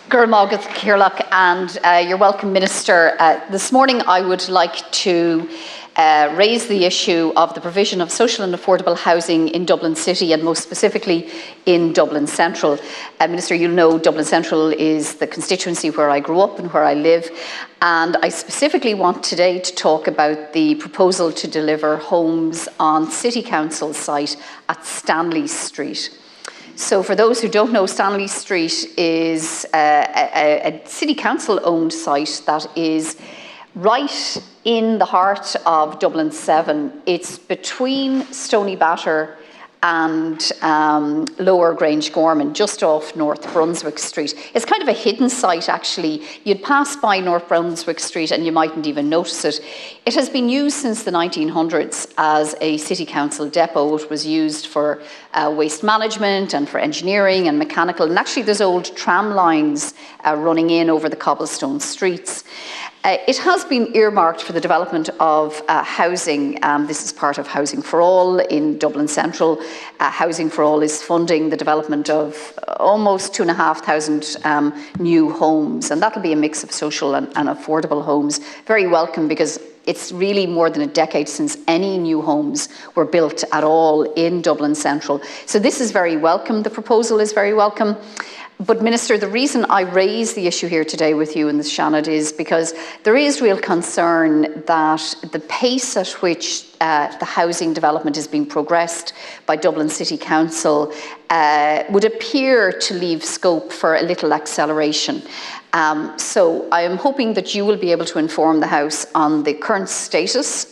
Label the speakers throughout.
Speaker 1: Gurmagat Kirlock, and you're welcome, Minister. This morning I would like to raise the issue of the provision of social and affordable housing in Dublin City, and most specifically in Dublin Central. Minister, you'll know Dublin Central is the constituency where I grew up and where I live, and I specifically want today to talk about the proposal to deliver homes on City Council's site at Stanley Street. So for those who don't know, Stanley Street is a City Council owned site that is right in the heart of Dublin 7. It's between Stony Batter and Lower Grange Gorman, just off North Brunswick Street. It's kind of a hidden site, actually. You'd pass by North Brunswick Street and you mightn't even notice it. It has been used since the 1900s as a City Council depot. It was used for waste management and for engineering and mechanical. And actually there's old tram lines running in over the cobblestone streets. It has been earmarked for the development of housing. This is part of Housing for All in Dublin Central. Housing for All is funding the development of almost 2,500 new homes, and that'll be a mix of social and affordable homes. Very welcome, because it's really more than a decade since any new homes were built at all in Dublin Central. So this is very welcome. The proposal is very welcome. But Minister, the reason I raise the issue here today with you in the Seanad is because there is real concern that the pace at which the housing development is being progressed by Dublin City Council would appear to leave scope for a little acceleration. So I am hoping that you will be able to inform the House on the current status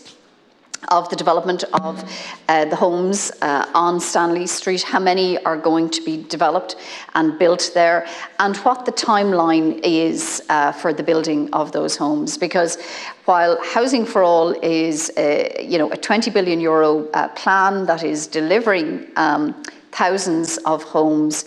Speaker 1: of the development of the homes on Stanley Street, how many are going to be developed and built there, and what the timeline is for the building of those homes. Because while Housing for All is a 20 billion euro plan that is delivering thousands of homes,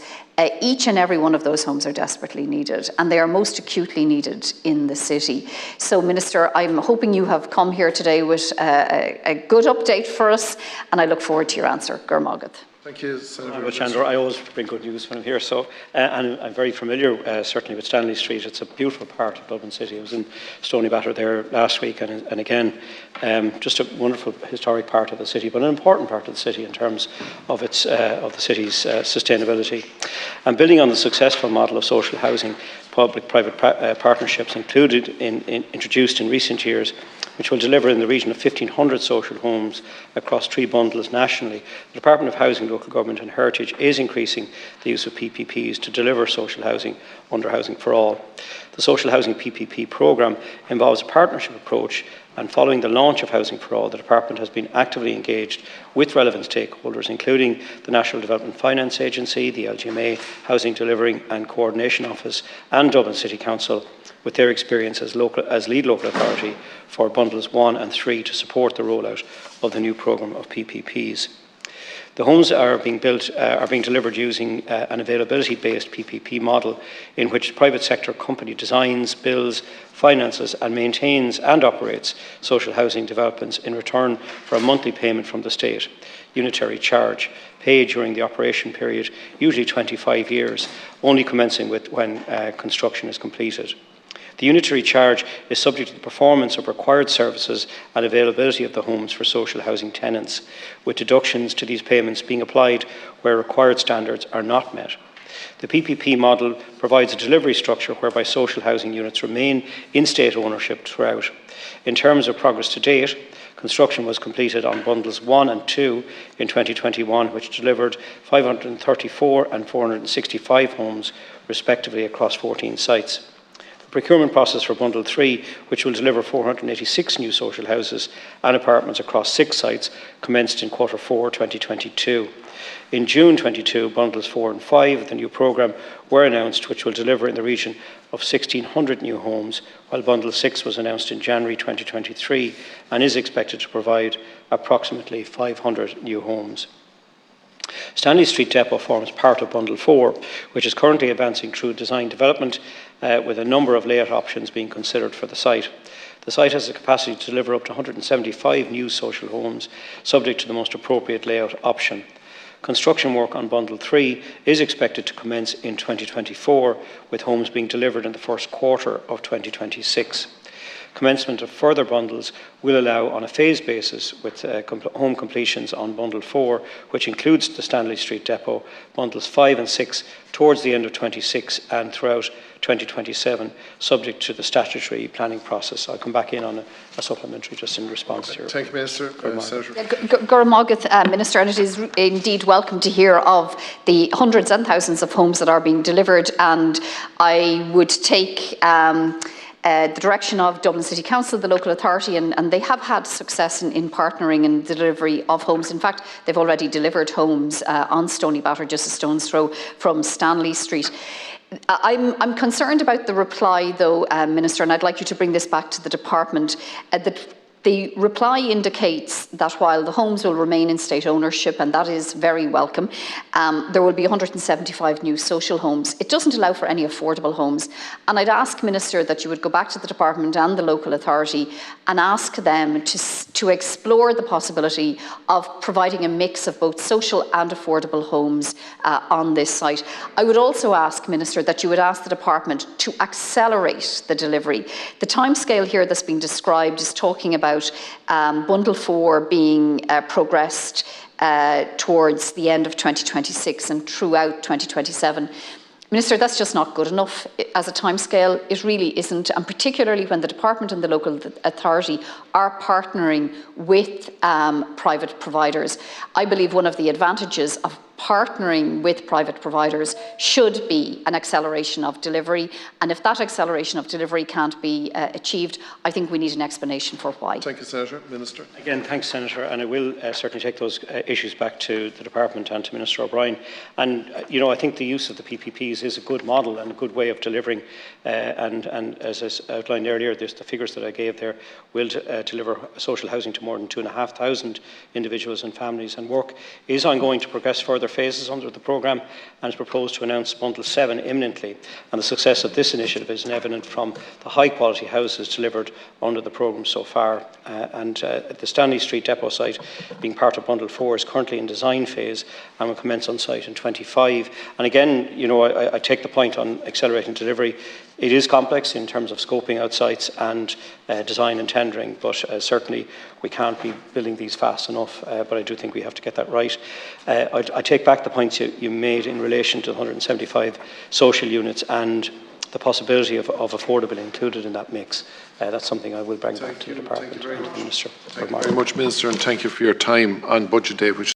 Speaker 1: each and every one of those homes are desperately needed, and they are most acutely needed in the city. So, Minister, I'm hoping you have come here today with a good update for us, and I look forward to your answer. Gurmagat.
Speaker 2: Thank you, Senator.
Speaker 3: Chandler, I always bring good news when I'm here, so and I'm very familiar, certainly, with Stanley Street. It's a beautiful part of Dublin City. I was in Stony Batter there last week, and again, just a wonderful historic part of the city, but an important part of the city in terms of its of the city's sustainability. And building on the successful model of social housing, public-private partnerships introduced in recent years, which will deliver in the region of 1,500 social homes across 3 bundles nationally. The Department of Housing, Local Government and Heritage is increasing the use of PPPs to deliver social housing under Housing for All. The Social Housing PPP programme involves a partnership approach, and following the launch of Housing for All, the Department has been actively engaged with relevant stakeholders, including the National Development Finance Agency, the LGMA, Housing Delivery and Coordination Office and Dublin City Council, with their experience as lead local authority for bundles 1 and 3 to support the rollout of the new programme of PPPs. The homes are being delivered using an availability-based PPP model, in which the private sector company designs, builds, finances and maintains and operates social housing developments in return for a monthly payment from the state, unitary charge, paid during the operation period, usually 25 years, only commencing with when construction is completed. The unitary charge is subject to the performance of required services and availability of the homes for social housing tenants, with deductions to these payments being applied where required standards are not met. The PPP model provides a delivery structure whereby social housing units remain in state ownership throughout. In terms of progress to date, construction was completed on bundles 1 and 2 in 2021, which delivered 534 and 465 homes, respectively, across 14 sites. Procurement process for Bundle 3, which will deliver 486 new social houses and apartments across 6 sites, commenced in Q4 2022. In June 2022, Bundles 4 and 5 of the new programme were announced, which will deliver in the region of 1,600 new homes, while Bundle 6 was announced in January 2023 and is expected to provide approximately 500 new homes. Stanley Street Depot forms part of Bundle 4, which is currently advancing through design development, with a number of layout options being considered for the site. The site has the capacity to deliver up to 175 new social homes, subject to the most appropriate layout option. Construction work on Bundle 3 is expected to commence in 2024, with homes being delivered in the first quarter of 2026. Commencement of further bundles will allow on a phased basis with home completions on Bundle 4, which includes the Stanley Street Depot, Bundles 5 and 6 towards the end of 26 and throughout 2027, subject to the statutory planning process. I'll come back in on a supplementary just in response to your...
Speaker 2: Thank you, Minister.
Speaker 1: Minister, and it is indeed welcome to hear of the hundreds and thousands of homes that are being delivered, and I would take the direction of Dublin City Council, the local authority, and they have had success in partnering in the delivery of homes. In fact, they've already delivered homes on Stony Batter, just a stone's throw from Stanley Street. I'm concerned about the reply, though, Minister, and I'd like you to bring this back to the department. The reply indicates that while the homes will remain in state ownership, and that is very welcome, there will be 175 new social homes. It doesn't allow for any affordable homes. And I'd ask, Minister, that you would go back to the department and the local authority and ask them to explore the possibility of providing a mix of both social and affordable homes on this site. I would also ask, Minister, that you would ask the department to accelerate the delivery. The timescale here that's been described is talking about Bundle 4 being progressed towards the end of 2026 and throughout 2027. Minister, that's just not good enough as a timescale. It really isn't, and particularly when the department and the local authority are partnering with private providers. I believe one of the advantages of partnering with private providers should be an acceleration of delivery, and if that acceleration of delivery can't be achieved, I think we need an explanation for why.
Speaker 2: Thank you, Senator. Minister.
Speaker 3: Again, thanks, Senator, and I will certainly take those issues back to the department and to Minister O'Brien. And I think the use of the PPPs is a good model and a good way of delivering. And as I outlined earlier, the figures that I gave there will deliver social housing to more than 2,500 individuals and families. And work is ongoing to progress further phases under the programme, and is proposed to announce Bundle 7 imminently. And the success of this initiative is evident from the high quality houses delivered under the programme so far. The Stanley Street Depot site, being part of Bundle 4, is currently in design phase and will commence on site in 25. And again, I take the point on accelerating delivery. It is complex in terms of scoping out sites and design and tendering, but certainly we can't be building these fast enough, but I do think we have to get that right. I take back the points you made in relation to the 175 social units and the possibility of affordable included in that mix. That's something I will bring back to your department and to the Minister.
Speaker 2: Thank you very much, Minister, and thank you for your time on Budget Day, which